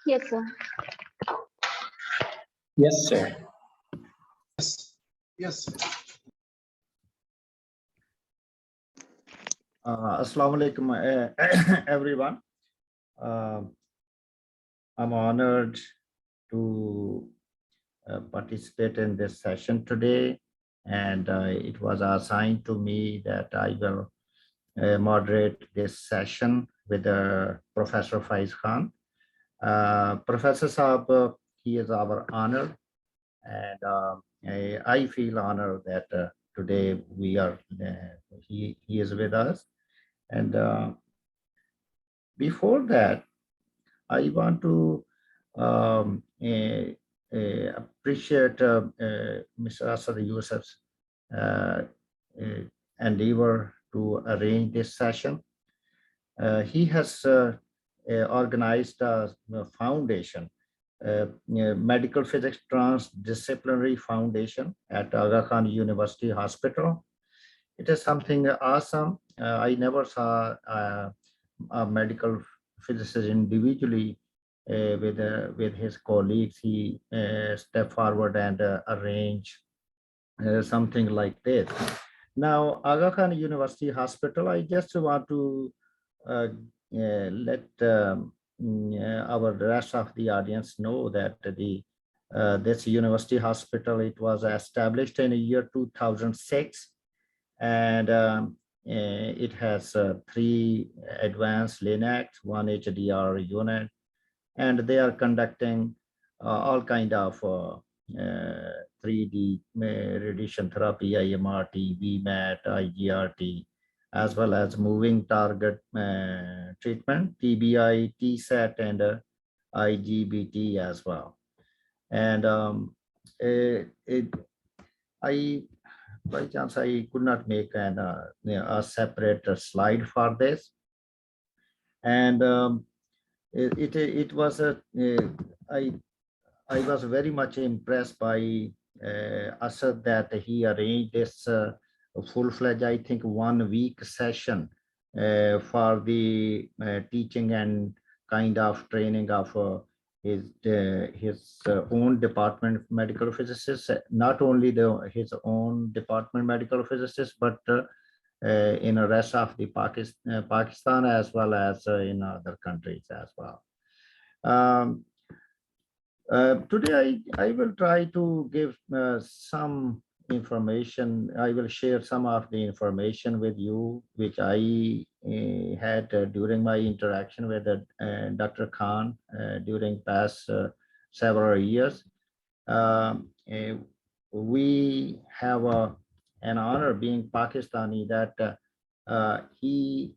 Yes, sir. Yes, sir. Yes. Yes. Assalamu alaikum, everyone. I'm honored to participate in this session today, and it was assigned to me that I will moderate this session with Professor Faiz Khan. Professor Saab, he is our honor, and I feel honored that today we are he is with us. And before that, I want to appreciate Mr. Asad Yusuf's endeavor to arrange this session. He has organized a foundation, Medical Physics Transdisciplinary Foundation at Aga Khan University Hospital. It is something awesome. I never saw a medical physicist individually with his colleagues. He stepped forward and arranged something like this. Now, Aga Khan University Hospital, I just want to let our rest of the audience know that this university hospital, it was established in the year 2006, and it has 3 advanced LINACs, 1 HDR unit, and they are conducting all kind of 3D radiation therapy, IMRT, VMAT, IGRT, as well as moving target treatment, TBI, TSAT, and IGBT as well. And by chance, I could not make a separate slide for this. And it was I was very much impressed by Asad that he arranged this full-fledged, I think, 1 week session for the teaching and kind of training of his own department medical physicists, not only his own department medical physicists, but in the rest of the Pakistan as well as in other countries as well. Today, I will try to give some information. I will share some of the information with you, which I had during my interaction with Dr. Khan during past several years. We have an honor being Pakistani that he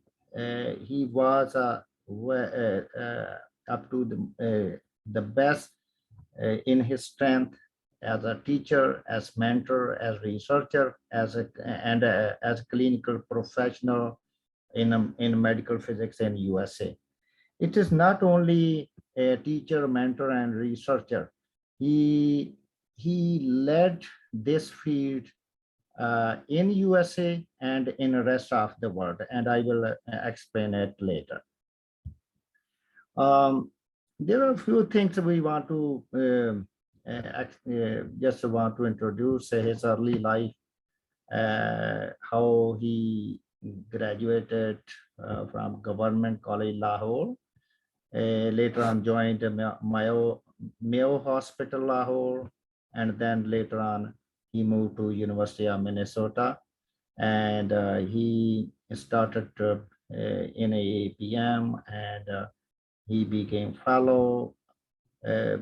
was up to the best in his strength as a teacher, as mentor, as researcher, as a clinical professional in medical physics in USA. It is not only a teacher, mentor, and researcher. He led this field in USA and in the rest of the world, and I will explain it later. There are a few things we want to just want to introduce his early life, how he graduated from Government College Lahore, later on joined Mayo Hospital Lahore, and then later on he moved to University of Minnesota, and he started in AAPM, and he became fellow,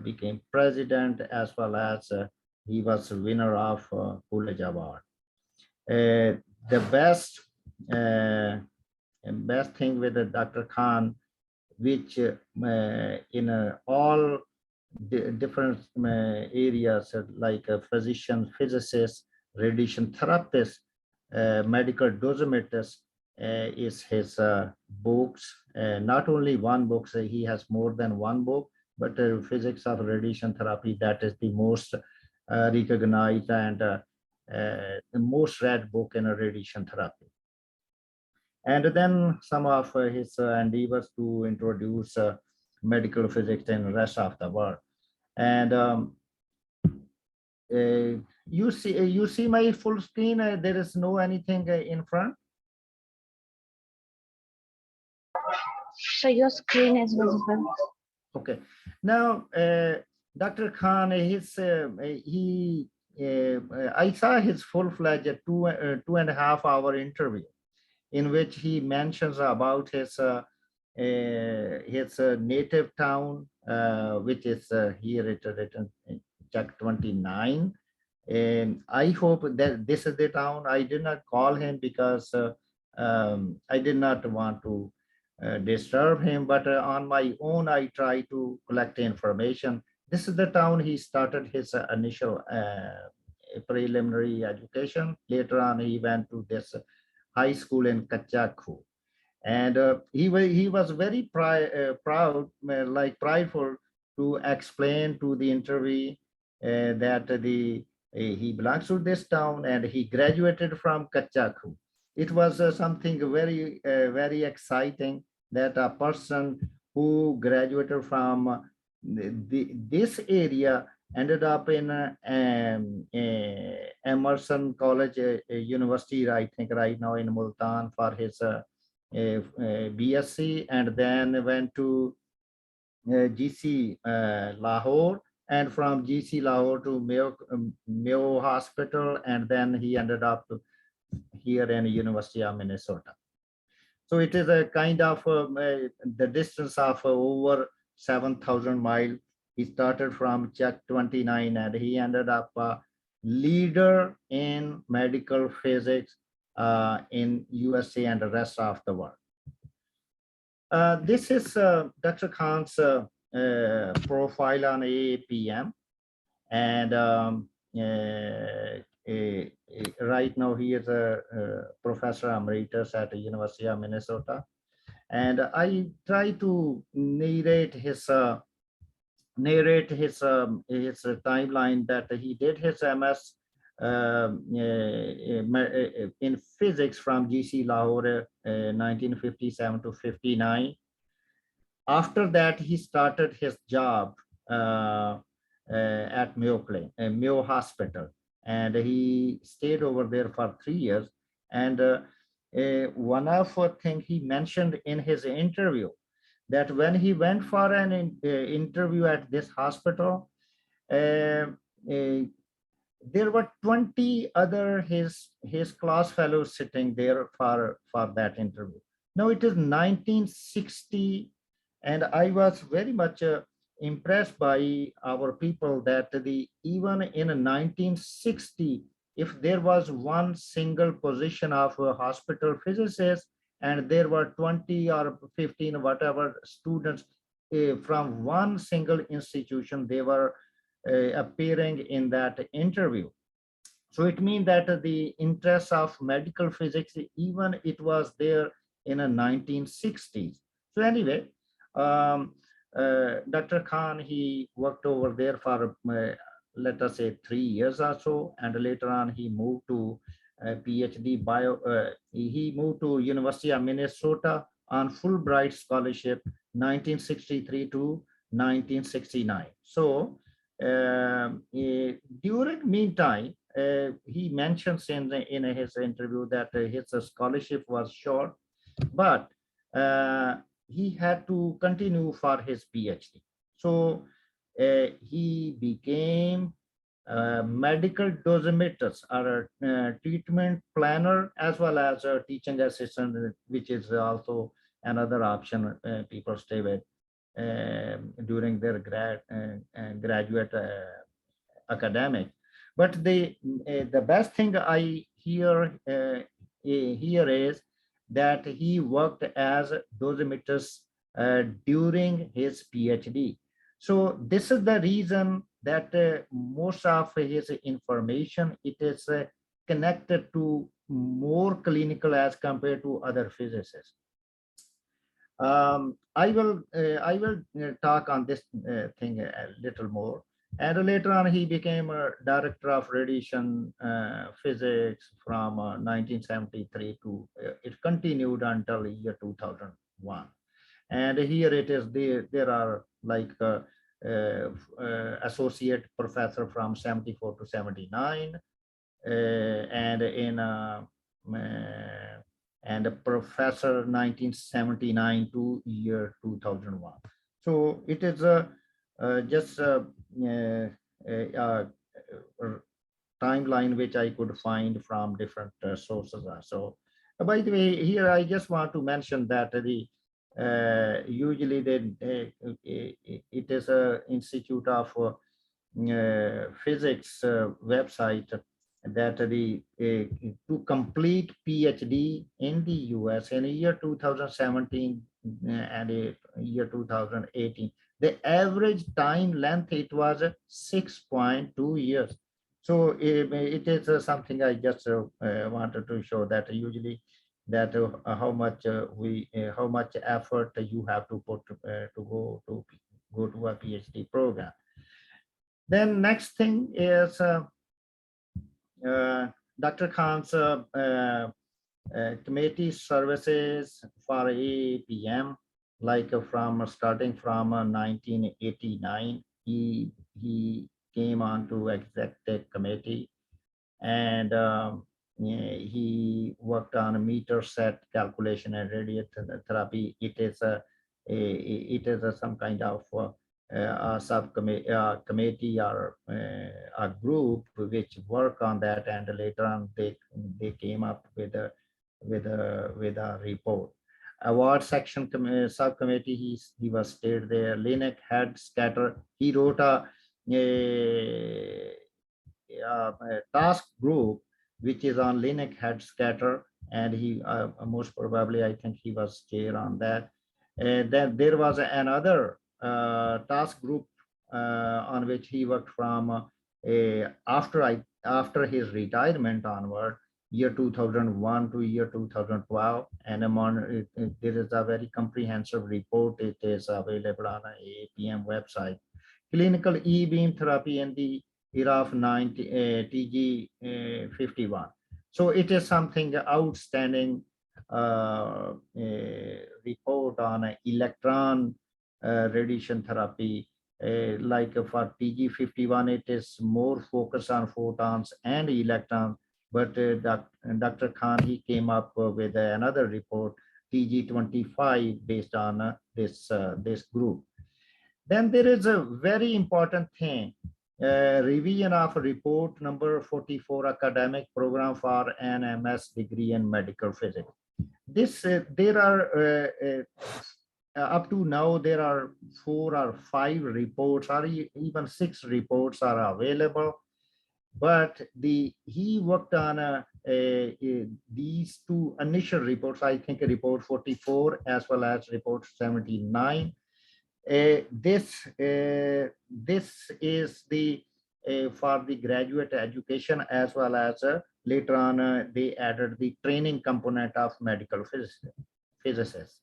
became president, as well as he was the winner of Coolidge Award. The best thing with Dr. Khan, which in all different areas like a physician, physicist, radiation therapist, medical dosimetrist, is his books. Not only one book, so he has more than one book, but Physics of Radiation Therapy, that is the most recognized and the most read book in radiation therapy. And then some of his endeavors to introduce medical physics in the rest of the world. And you see my full screen. There is no anything in front. So your screen is visible. Okay. Now, Dr. Khan, I saw his full-fledged 2.5 hour interview in which he mentions about his native town, which is here it written in Check 29. And I hope that this is the town. I did not call him because I did not want to disturb him, but on my own, I try to collect information. This is the town he started his initial preliminary education. Later on, he went to this high school in Kachakhu. And he was very proud, like prideful, to explain to the interview that he belongs to this town and he graduated from Kachakhu. It was something very exciting that a person who graduated from this area ended up in Emerson College University, I think right now in Multan for his BSc, and then went to GC Lahore, and from GC Lahore to Mayo Hospital, and then he ended up here in University of Minnesota. So it is a kind of the distance of over 7,000 miles. He started from Check 29 and he ended up a leader in medical physics in USA and the rest of the world. This is Dr. Khan's profile on AAPM. And right now he is a professor emeritus at the University of Minnesota. And I try to narrate his timeline that he did his MS in physics from GC Lahore 1957 to 59. After that, he started his job at Mayo Hospital, and he stayed over there for 3 years. And one of the things he mentioned in his interview, that when he went for an interview at this hospital, there were 20 other his class fellows sitting there for that interview. Now it is 1960, and I was very much impressed by our people that even in 1960, if there was one single position of a hospital physicist, and there were 20 or 15 whatever students from one single institution, they were appearing in that interview. So it means that the interest of medical physics, even it was there in the 1960s. So anyway, Dr. Khan, he worked over there for, let us say, 3 years or so, and later on he moved to Ph.D. He moved to University of Minnesota on Fulbright scholarship, 1963 to 1969. So during meantime, he mentions in his interview that his scholarship was short, but he had to continue for his PhD. So he became a medical dosimetrist or a treatment planner, as well as a teaching assistant, which is also another option people stay with during their graduate academic. But the best thing I hear here is that he worked as a dosimetrist during his PhD. So this is the reason that most of his information, it is connected to more clinical as compared to other physicists. I will talk on this thing a little more. And later on, he became a director of radiation physics from 1973 to, it continued until year 2001. And here it is, there are like associate professor from 74 to 79, and in and a professor 1979 to year 2001. So it is just a timeline which I could find from different sources. So by the way, here I just want to mention that the usually it is a institute of physics website that to complete PhD in the US in the year 2017 and year 2018, the average time length it was 6.2 years. So it is something I just wanted to show that usually that how much how much effort you have to put to go to a PhD program. Then next thing is Dr. Khan's committee services for AAPM, like from starting from 1989, he came on to executive committee, and he worked on meter set calculation and radiotherapy. It is some kind of a subcommittee committee or a group which work on that, and later on they came up with a report. Award section subcommittee, he was stayed there. Linux head scatter, he wrote a task group which is on Linux head scatter, and he most probably I think he was chair on that. Then there was another task group on which he worked from after his retirement onward, year 2001 to year 2012, and there is a very comprehensive report. It is available on AAPM website. Clinical e-beam therapy in the era of TG 51. So it is something outstanding report on electron radiation therapy. Like for TG 51, it is more focused on photons and electrons. But Dr. Khan, he came up with another report, TG 25, based on this group. Then there is a very important thing, revision of report number 44, academic program for an MS degree in medical physics. This there are up to now there are 4 or 5 reports, or even 6 reports are available. But he worked on these 2 initial reports, I think report 44 as well as report 79. This is the for the graduate education, as well as later on they added the training component of medical physicists.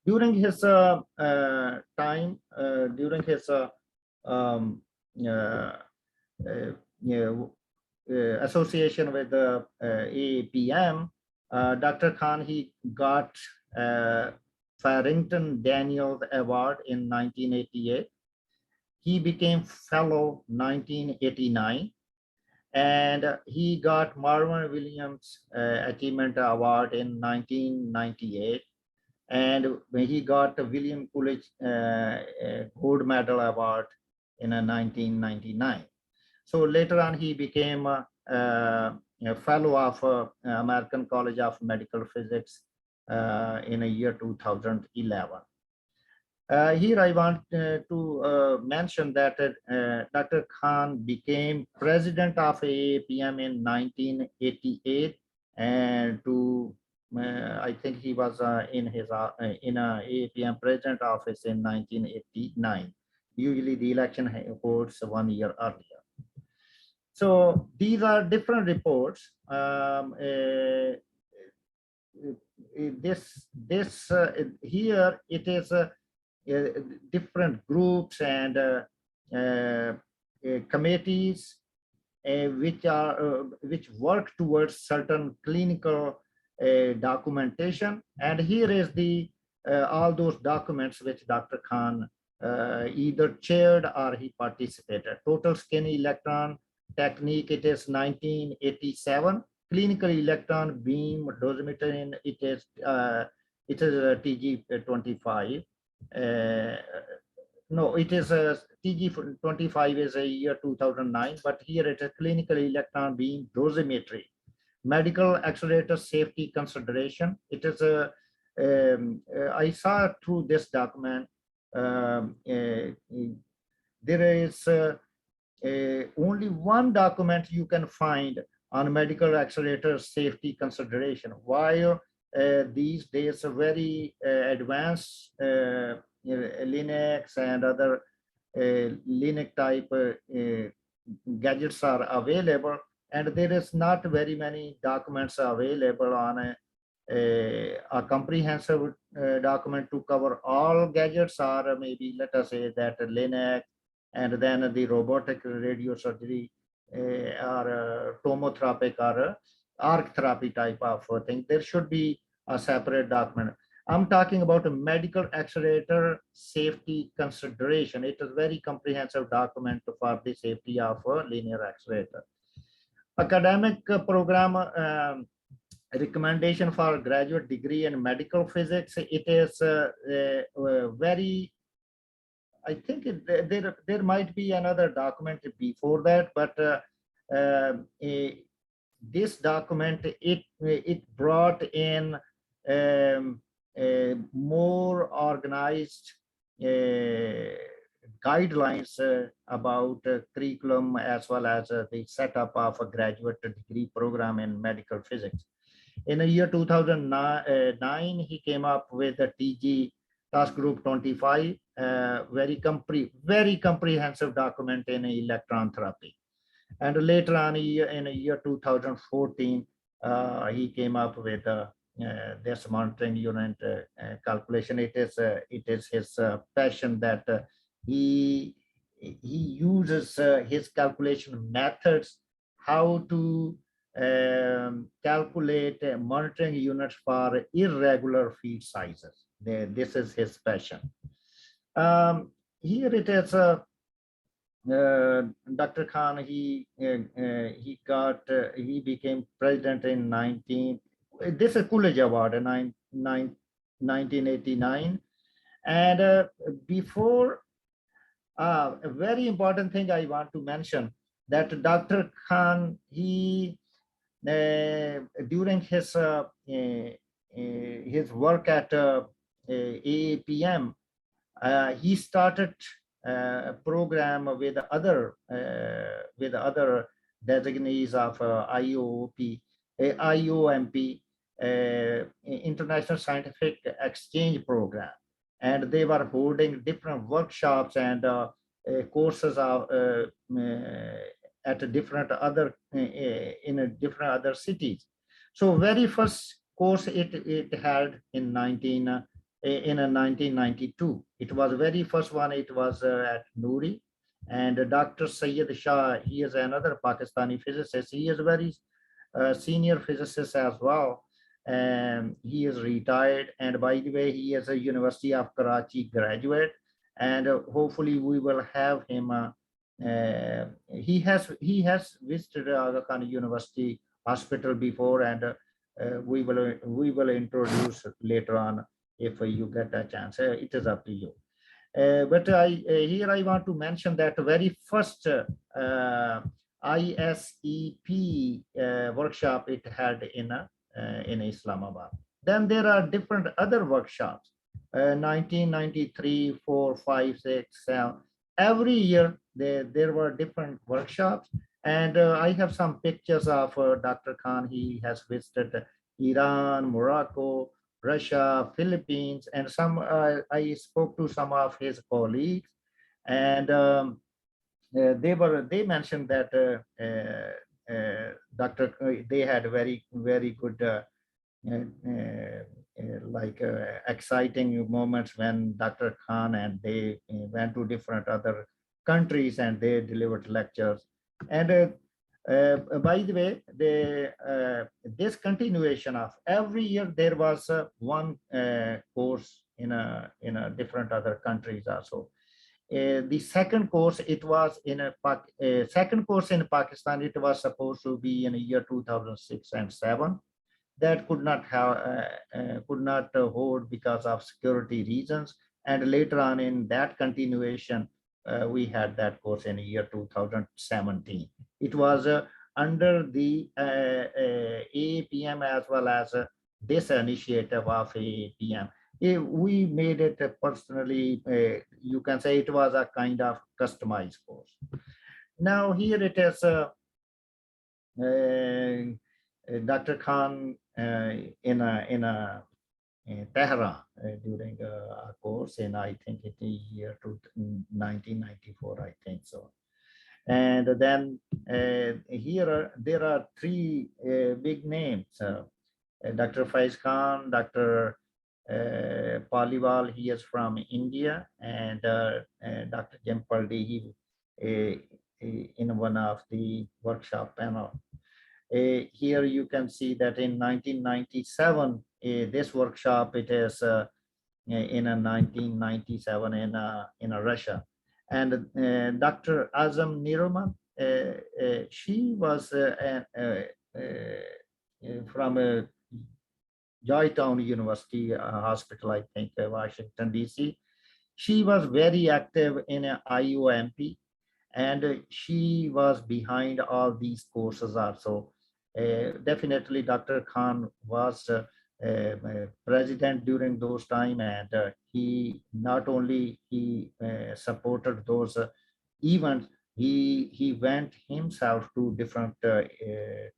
During his time, during his association with the AAPM, Dr. Khan, he got Farrington Daniels Award in 1988. He became fellow 1989, and he got Marvin Williams Achievement Award in 1998, and he got the William Coolidge Gold Medal Award in 1999. So later on, he became a fellow of American College of Medical Physics in the year 2011. Here I want to mention that Dr. Khan became president of AAPM in 1988, and I think he was in AAPM president office in 1989. Usually the election holds 1 year earlier. So these are different reports. Here it is different groups and committees which work towards certain clinical documentation. And here is the all those documents which Dr. Khan either chaired or he participated. Total skin electron technique, it is 1987. Clinical electron beam dosimeter, it is TG25. No, it is TG25 is a year 2009, but here it is clinical electron beam dosimetry. Medical accelerator safety consideration. It is a, I saw through this document, there is only one document you can find on medical accelerator safety consideration, while these days very advanced Linux and other Linux type gadgets are available, and there is not very many documents available on a comprehensive document to cover all gadgets, or maybe let us say that Linux and then the robotic radiosurgery or tomotherapy or arc therapy type of thing. There should be a separate document. I'm talking about a medical accelerator safety consideration. It is very comprehensive document for the safety of a linear accelerator. Academic program recommendation for graduate degree in medical physics. It is very, I think there might be another document before that, but this document, it brought in more organized guidelines about curriculum, as well as the setup of a graduate degree program in medical physics. In the year 2009, he came up with a TG Task Group 25, very comprehensive document in electron therapy. And later on in the year 2014, he came up with this monitoring unit calculation. It is his passion that he uses his calculation methods, how to calculate monitoring units for irregular feed sizes. This is his passion. Here it is. Dr. Khan, he became president in this is Coolidge Award in 1989. And before, a very important thing I want to mention, that Dr. Khan, he during his work at AAPM, he started a program with other designees of IOMP, International Scientific Exchange Program, and they were holding different workshops and courses of at different other in different other cities. So very first course it held in 1992. It was very first one. It was at Noori, and Dr. Syed Shah, he is another Pakistani physicist. He is a very senior physicist as well, and he is retired. And by the way, he is a University of Karachi graduate, and hopefully we will have him. He has visited Aga Khan University Hospital before, and we will introduce later on if you get a chance. It is up to you. But here I want to mention that very first ISEP workshop it had in Islamabad. Then there are different other workshops. 1993, 4, 5, 6, 7. Every year there were different workshops, and I have some pictures of Dr. Khan. He has visited Iran, Morocco, Russia, Philippines, and some. I spoke to some of his colleagues, and they mentioned that they had very good exciting moments when Dr. Khan and they went to different other countries and they delivered lectures. And by the way, this continuation of every year there was one course different other countries also. The second course, it was in second course in Pakistan. It was supposed to be in the year 2006 and 7. That could not hold because of security reasons. And later on in that continuation, we had that course in the year 2017. It was under the AAPM as well as this initiative of AAPM. We made it personally, you can say it was a kind of customized course. Now here it is, Dr. Khan in Tehran during a course in, I think, in the year 1994, I think so. And then here there are three big names. Dr. Faiz Khan, Dr. Paliwal, he is from India, and Dr. Jim Paldi, in one of the workshop panel. Here you can see that in 1997, this workshop, it is in a 1997 in Russia. And Dr. Azam Niruman, she was from Joytown University Hospital, I think, Washington, D.C. She was very active in IOMP, and she was behind all these courses also. Definitely, Dr. Khan was president during those time, and he not only supported those events, he went himself to different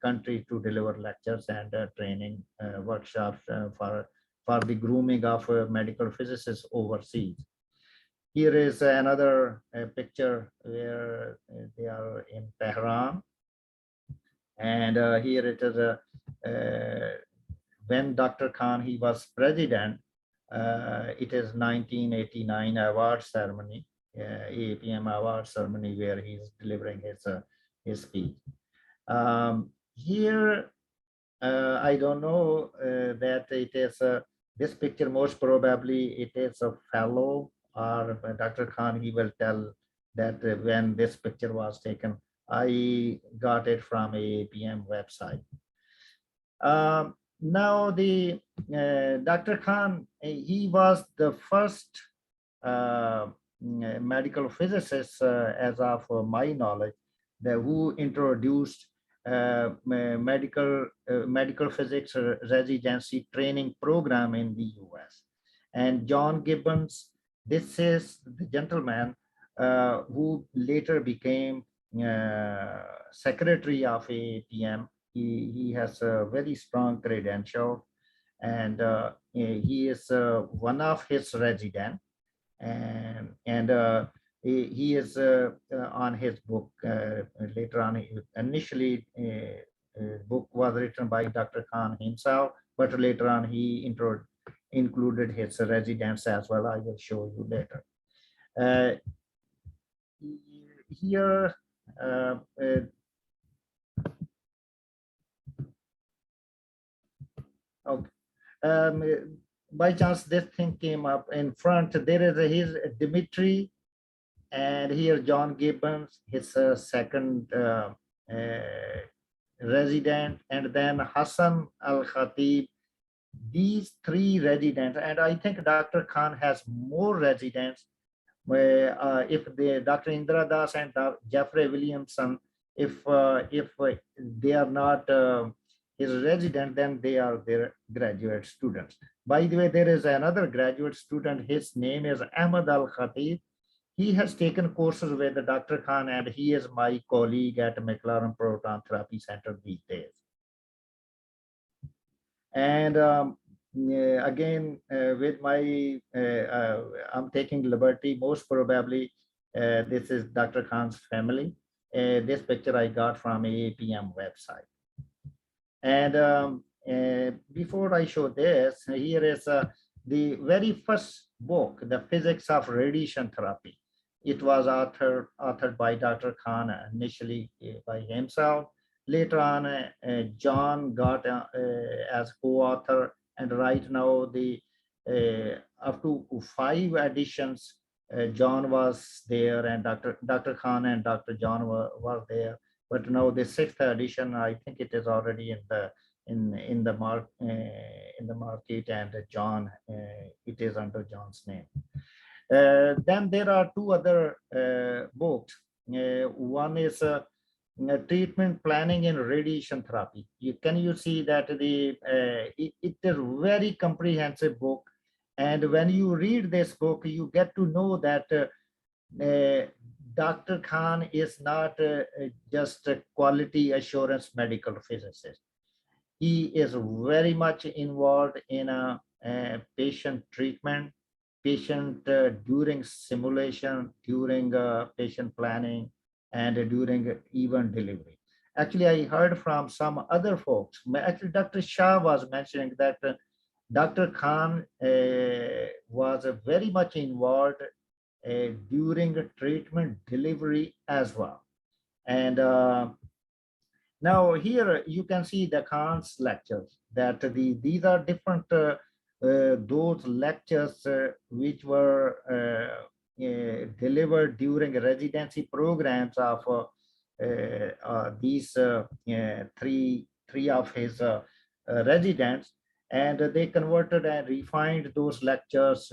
countries to deliver lectures and training workshops for the grooming of medical physicists overseas. Here is another picture where they are in Tehran, and here it is when Dr. Khan, he was president. It is 1989 award ceremony, AAPM award ceremony, where he's delivering his speech. Here, I don't know that it is this picture. Most probably, it is a fellow, or Dr. Khan. He will tell that when this picture was taken. I got it from AAPM website. Now the Dr. Khan, he was the first medical physicist, as of my knowledge, who introduced medical physics residency training program in the US. And John Gibbons, this is the gentleman who later became secretary of AAPM. He has a very strong credential, and he is one of his residents, and he is on his book later on. Initially, book was written by Dr. Khan himself, but later on he included his residents as well. I will show you later. Here, okay. By chance, this thing came up in front. There is his Dimitri, and here John Gibbons, his second resident, and then Hassan Al-Khatib. These three residents, and I think Dr. Khan has more residents. If Dr. Indra Das and Jeffrey Williamson, if they are not his resident, then they are their graduate students. By the way, there is another graduate student. His name is Ahmad Al-Khatib. He has taken courses with Dr. Khan, and he is my colleague at McLaren Proton Therapy Center these days. And again, with my, I'm taking liberty, most probably this is Dr. Khan's family. This picture I got from AAPM website. And before I show this, here is the very first book, The Physics of Radiation Therapy. It was authored by Dr. Khan, initially by himself. Later on, John got as co-author, and right now the up to 5 editions. John was there, and Dr. Khan and Dr. John were there. But now the 6th edition, I think it is already in the market, and John, it is under John's name. Then there are 2 other books. One is treatment planning and radiation therapy. Can you see that it is a very comprehensive book, and when you read this book, you get to know that Dr. Khan is not just a quality assurance medical physicist. He is very much involved in a patient treatment, patient during simulation, during patient planning, and during even delivery. Actually, I heard from some other folks. Actually, Dr. Shah was mentioning that Dr. Khan was very much involved during treatment delivery as well. And now here you can see the Khan's lectures, that these are different those lectures which were delivered during residency programs of these three of his residents, and they converted and refined those lectures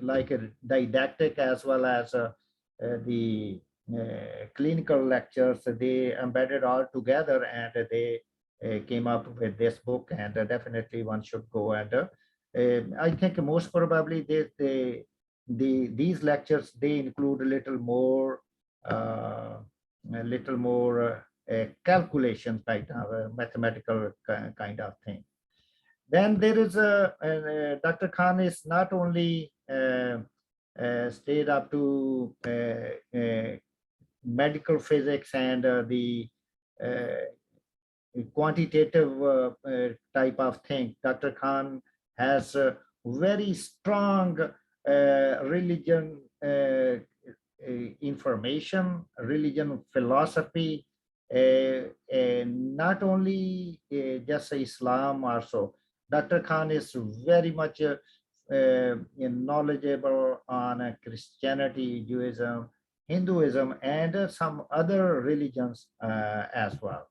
like a didactic as well as the clinical lectures. They embedded all together, and they came up with this book, and definitely one should go. And I think most probably these lectures, they include a little more calculations, like mathematical kind of thing. Then there is Dr. Khan is not only stayed up to medical physics and the quantitative type of thing. Dr. Khan has a very strong religion information, religion philosophy, not only just Islam also. Dr. Khan is very much knowledgeable on Christianity, Judaism, Hinduism, and some other religions as well.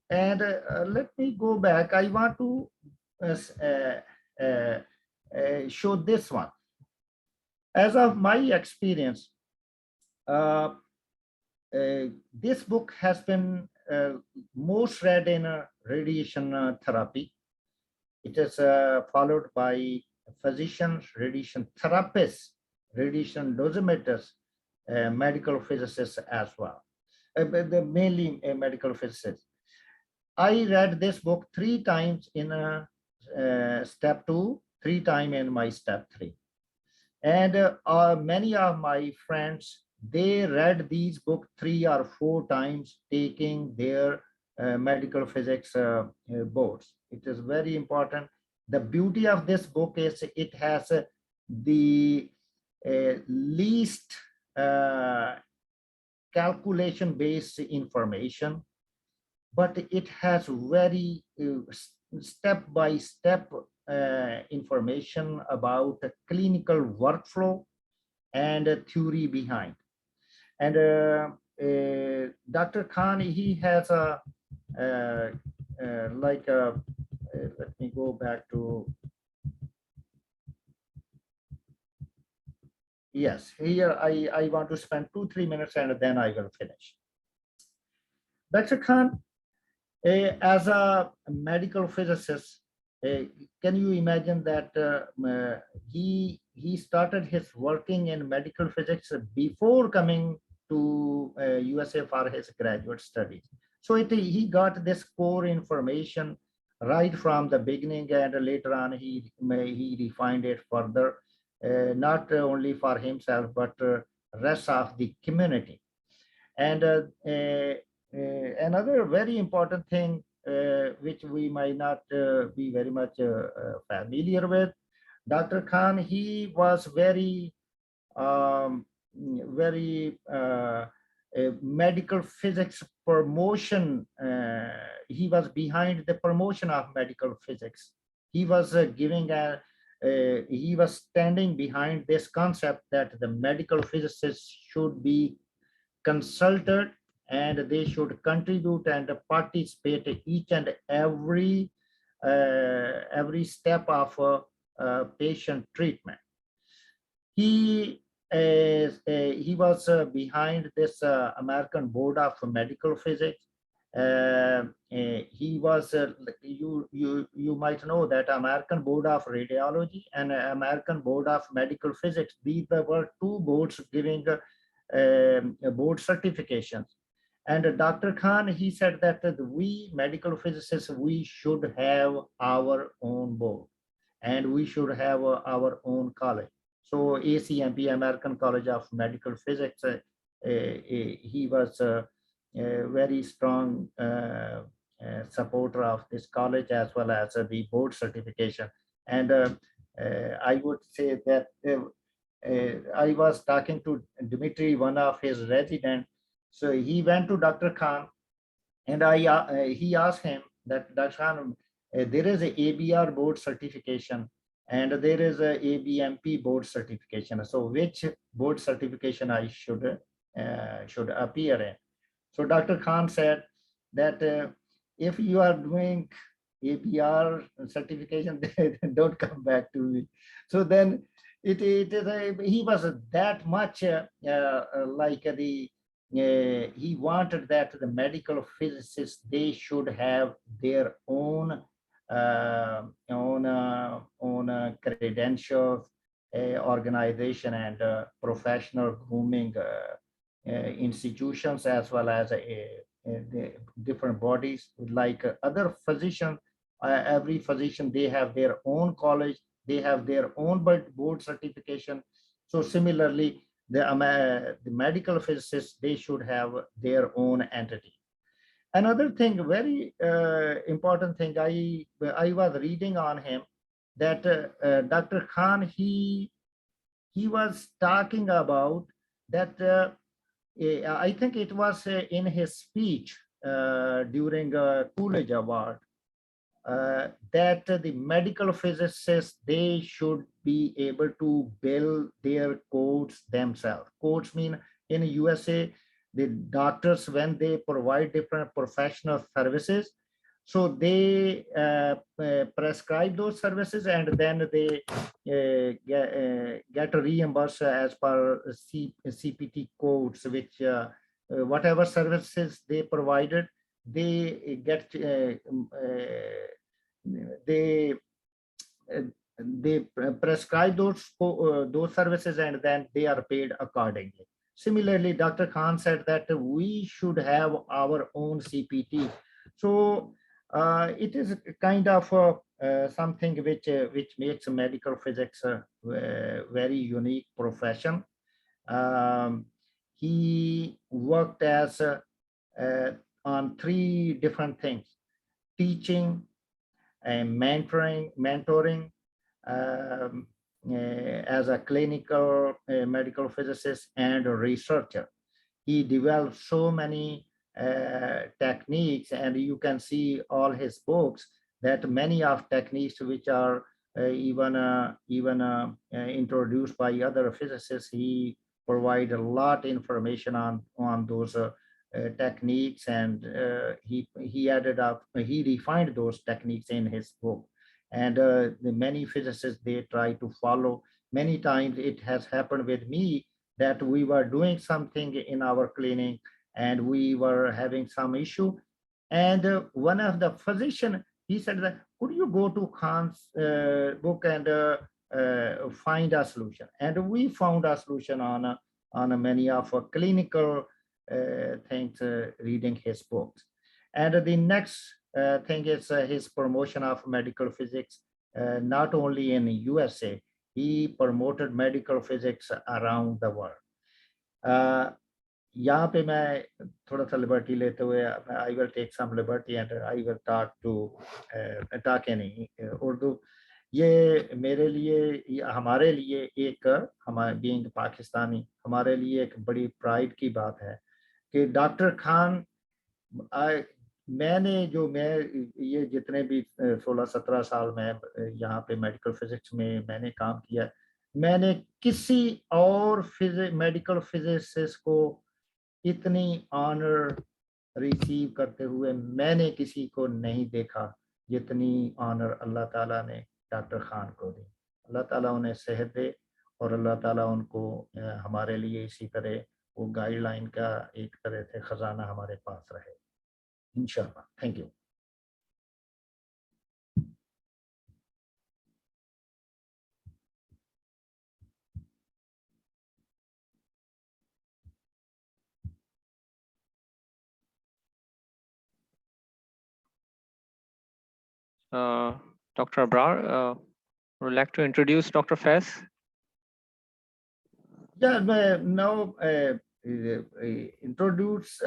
And let me go back. I want to show this one. As of my experience, this book has been most read in radiation therapy. It is followed by physicians, radiation therapists, radiation dosimeters, medical physicists as well, mainly medical physicists. I read this book 3 times in step 2, 3 times in my step 3. And many of my friends, they read these books 3 or 4 times, taking their medical physics boards. It is very important. The beauty of this book is it has the least calculation-based information, but it has very step-by-step information about the clinical workflow and theory behind. And Dr. Khan, he has a let me go back to, yes, here I want to spend 2-3 minutes and then I will finish. Dr. Khan, as a medical physicist, can you imagine that he started his working in medical physics before coming to USA for his graduate studies? So he got this core information right from the beginning, and later on he refined it further, not only for himself but rest of the community. And another very important thing which we might not be very much familiar with, Dr. Khan, he was very medical physics promotion, he was behind the promotion of medical physics. He was he was standing behind this concept that the medical physicists should be consulted and they should contribute and participate in each and every step of patient treatment. He was behind this American Board of Medical Physics. He was you might know that American Board of Radiology and American Board of Medical Physics. These were two boards giving board certifications. And Dr. Khan, he said that we medical physicists, we should have our own board and we should have our own college. So ACMP, American College of Medical Physics, he was a very strong supporter of this college as well as the board certification. And I would say that I was talking to Dimitri, one of his residents. So he went to Dr. Khan and he asked him that, Dr. Khan, there is a ABR board certification and there is a ABMP board certification. So which board certification I should appear in? So Dr. Khan said that if you are doing ABR certification, don't come back to me. So then he was that much like he wanted that the medical physicists, they should have their own credentials, organization and professional grooming institutions, as well as the different bodies like other physicians. Every physician, they have their own college, they have their own board certification. So similarly, the medical physicists, they should have their own entity. Another thing, very important thing, I was reading on him that Dr. Khan, he was talking about that I think it was in his speech during a Coolidge Award, that the medical physicists, they should be able to bill their codes themselves. Codes mean in USA, the doctors, when they provide different professional services, so they prescribe those services and then they get reimbursed as per CPT codes, which whatever services they provided, they get they prescribe those services and then they are paid accordingly. Similarly, Dr. Khan said that we should have our own CPT. So it is kind of something which makes medical physics a very unique profession. He worked as on three different things: teaching, mentoring, as a clinical medical physicist and a researcher. He developed so many techniques, and you can see all his books that many of techniques which are even introduced by other physicists, he provide a lot of information on those techniques, and he added up, he refined those techniques in his book. And the many physicists, they try to follow. Many times it has happened with me that we were doing something in our clinic and we were having some issue, and one of the physician, he said that, could you go to Khan's book and find a solution? And we found a solution on many of clinical things, reading his books. And the next thing is his promotion of medical physics, not only in USA, he promoted medical physics around the world. यहाँ पे मैं थोड़ा सा liberty लेते हुए, I will take some liberty and I will talk Urdu. ये मेरे लिए, हमारे लिए एक, हमारे बीइंग पाकिस्तानी, हमारे लिए एक बड़ी प्राइड की बात है कि डॉक्टर खान मैंने जो मैं ये जितने भी 16-17 साल में यहाँ पे मेडिकल फिजिक्स में मैंने काम किया, मैंने किसी और मेडिकल फिजिसिस्ट को इतनी ऑनर रिसीव करते हुए मैंने किसी को नहीं देखा जितनी ऑनर अल्लाह ताला ने डॉक्टर खान को दी। अल्लाह ताला उन्हें सेहत दे और अल्लाह ताला उनको हमारे लिए इसी तरह वो गाइडलाइन का एक तरह से खजाना हमारे पास रहे इंशाल्लाह। Thank you. Dr. Abrar, would you like to introduce Dr. Faiz? Yeah, now introduce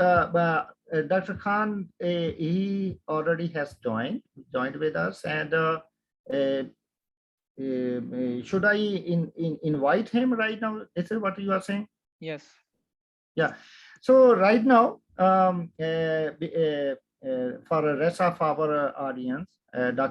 Dr. Khan. He already has joined with us, and should I invite him right now? This is what you are saying? Yes. Yeah. So right now, for the rest of our audience, Dr.